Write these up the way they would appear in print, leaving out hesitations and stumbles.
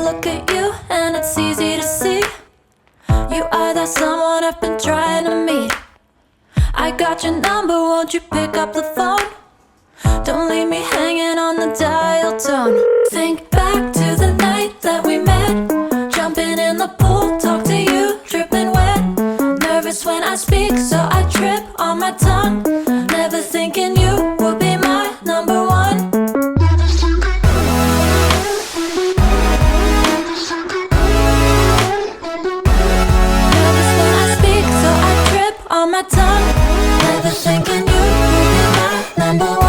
look at you and it's easy to see you are that someone I've been trying to meet. I got your number, won't you pick up the phone? Don't leave me hanging on the dial tone. Think back to the night that we met, jumping in the pool, talk to you, dripping wet. Nervous when I speak, so I trip on my tongue. Never thinking you would be my number one. Nervous when I speak, so I trip on my tongue. Never thinking you would be my number one.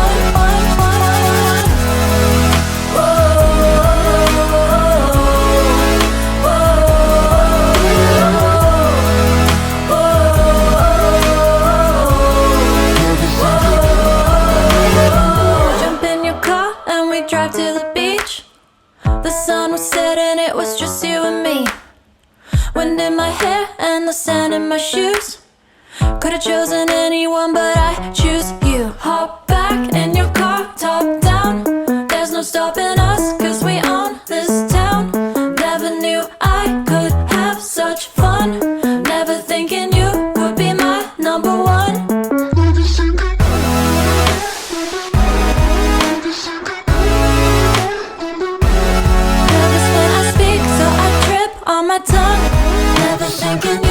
Drive to the beach. The sun was setting, it was just you and me. Wind in my hair and the sand in my shoes. Could've chosen anyone, but I choose you. Hop back in your car, top down. There's no stopping us, cause we own this town. Never knew I could have such fun. Never thinking you would be my number one. On my tongue, never thinking